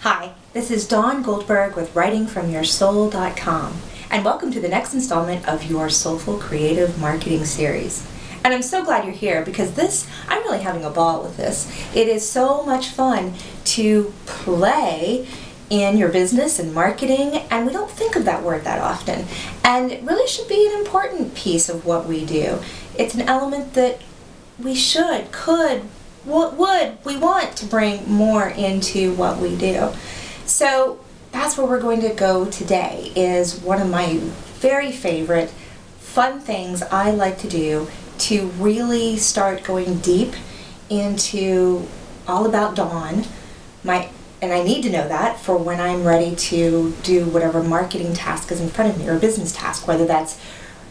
Hi, this is Dawn Goldberg with writingfromyoursoul.com, and welcome to the next installment of your Soulful Creative Marketing Series. And I'm so glad you're here because I'm really having a ball with this. It is so much fun to play in your business and marketing, and we don't think of that word that often. And it really should be an important piece of what we do. It's an element that we should, could, we want to bring more into what we do. So that's where we're going to go today, is one of my very favorite fun things I like to do to really start going deep into all about Dawn. And I need to know that for when I'm ready to do whatever marketing task is in front of me, or business task, whether that's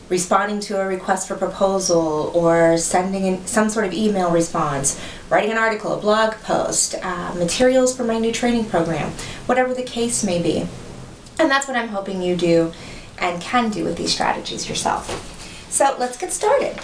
responding to a request for proposal or sending in some sort of email response, writing an article, a blog post, materials for my new training program, whatever the case may be. And that's what I'm hoping you do and can do with these strategies yourself. So let's get started.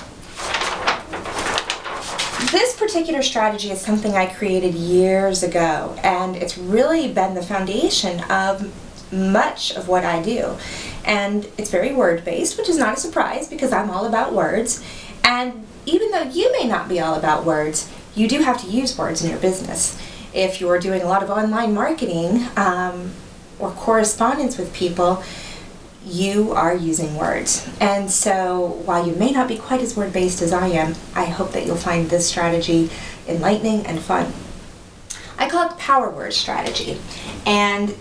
This particular strategy is something I created years ago, and it's really been the foundation of much of what I do. And it's very word-based, which is not a surprise because I'm all about words. And even though you may not be all about words, you do have to use words in your business. If you're doing a lot of online marketing or correspondence with people, you are using words. And so while you may not be quite as word-based as I am, I hope that you'll find this strategy enlightening and fun. I call it the power word strategy. And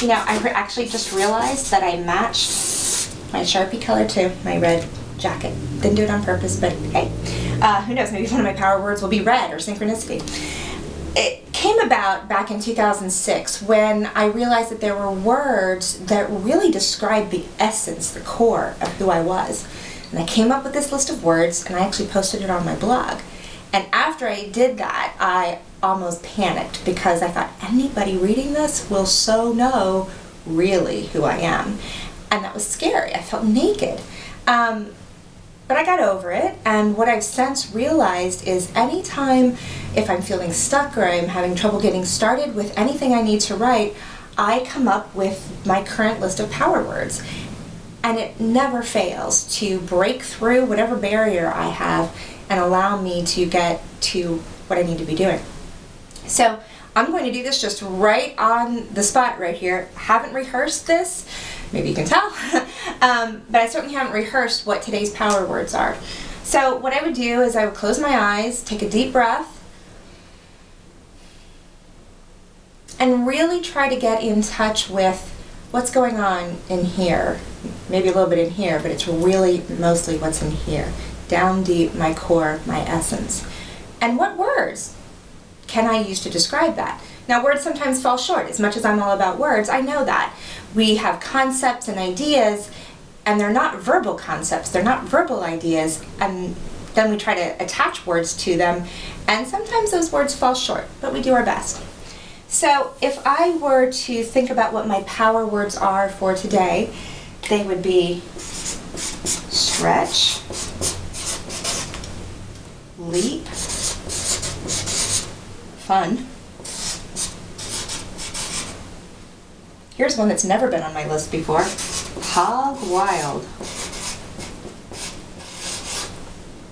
you know, I actually just realized that I matched my Sharpie color to my red jacket. Didn't do it on purpose, but hey, who knows, maybe one of my power words will be red or synchronicity. It came about back in 2006 when I realized that there were words that really described the essence, the core of who I was. And I came up with this list of words, and I actually posted it on my blog. And after I did that, I almost panicked because I thought, anybody reading this will so know really who I am. And that was scary. I felt naked. But I got over it, and what I've since realized is anytime if I'm feeling stuck or I'm having trouble getting started with anything I need to write, I come up with my current list of power words. And it never fails to break through whatever barrier I have and allow me to get to what I need to be doing. So I'm going to do this just right on the spot right here. I haven't rehearsed this, maybe you can tell, but I certainly haven't rehearsed what today's power words are. So what I would do is I would close my eyes, take a deep breath, and really try to get in touch with what's going on in here. Maybe a little bit in here, but it's really mostly what's in here. Down deep, my core, my essence. And what words can I use to describe that? Now, words sometimes fall short. As much as I'm all about words, I know that. We have concepts and ideas, and they're not verbal concepts, they're not verbal ideas, and then we try to attach words to them, and sometimes those words fall short, but we do our best. So if I were to think about what my power words are for today, they would be stretch, leap, fun. Here's one that's never been on my list before. Hog wild.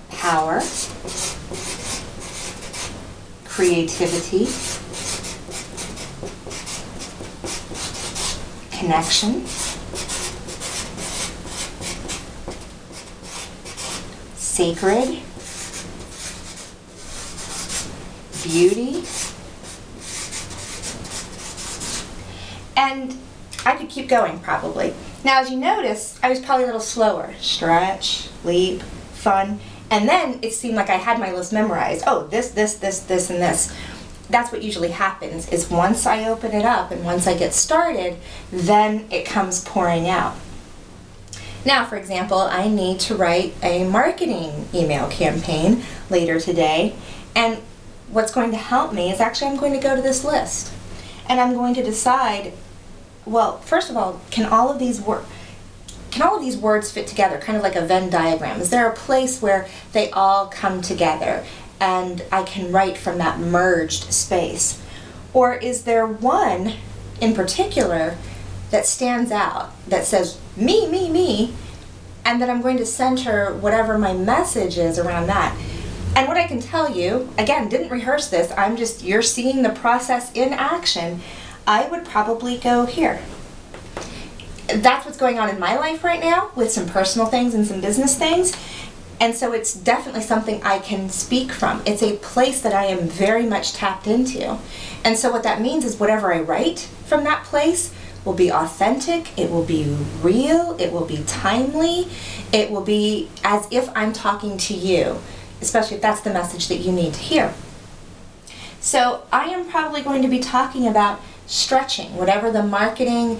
Power. Creativity. Connection. Sacred. Beauty. And I could keep going probably. Now, as you notice, I was probably a little slower. Stretch, leap, fun, and then it seemed like I had my list memorized. Oh, this, and this. That's what usually happens, is once I open it up and once I get started, then it comes pouring out. Now, for example, I need to write a marketing email campaign later today, and what's going to help me is actually I'm going to go to this list, and I'm going to decide, well, first of all, can all of these words fit together, kind of like a Venn diagram? Is there a place where they all come together? and I can write from that merged space? Or is there one in particular that stands out, that says, me, me, me, and that I'm going to center whatever my message is around that? And what I can tell you, again, didn't rehearse this, you're seeing the process in action, I would probably go here. That's what's going on in my life right now, with some personal things and some business things. And so it's definitely something I can speak from. It's a place that I am very much tapped into. And so what that means is whatever I write from that place will be authentic, it will be real, it will be timely, it will be as if I'm talking to you, especially if that's the message that you need to hear. So I am probably going to be talking about stretching, whatever the marketing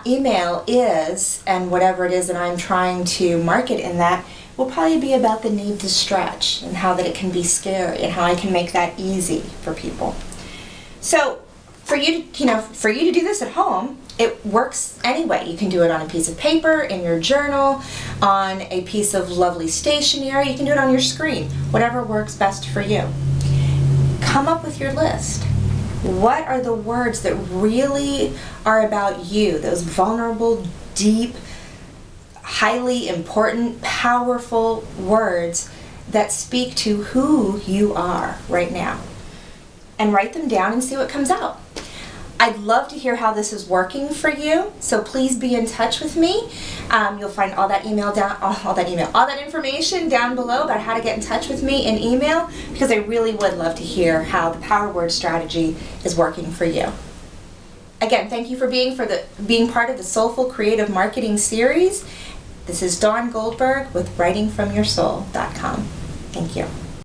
email is, and whatever it is that I'm trying to market in that will probably be about the need to stretch and how that it can be scary and how I can make that easy for people. So for you to do this at home, it works anyway. You can do it on a piece of paper, in your journal, on a piece of lovely stationery. You can do it on your screen, whatever works best for you. Come up with your list. What are the words that really are about you? Those vulnerable, deep, highly important, powerful words that speak to who you are right now. And write them down and see what comes out. I'd love to hear how this is working for you, so please be in touch with me. You'll find all that information down below about how to get in touch with me in email, because I really would love to hear how the Power Word strategy is working for you. Again, thank you for being part of the Soulful Creative Marketing series. This is Dawn Goldberg with writingfromyoursoul.com. Thank you.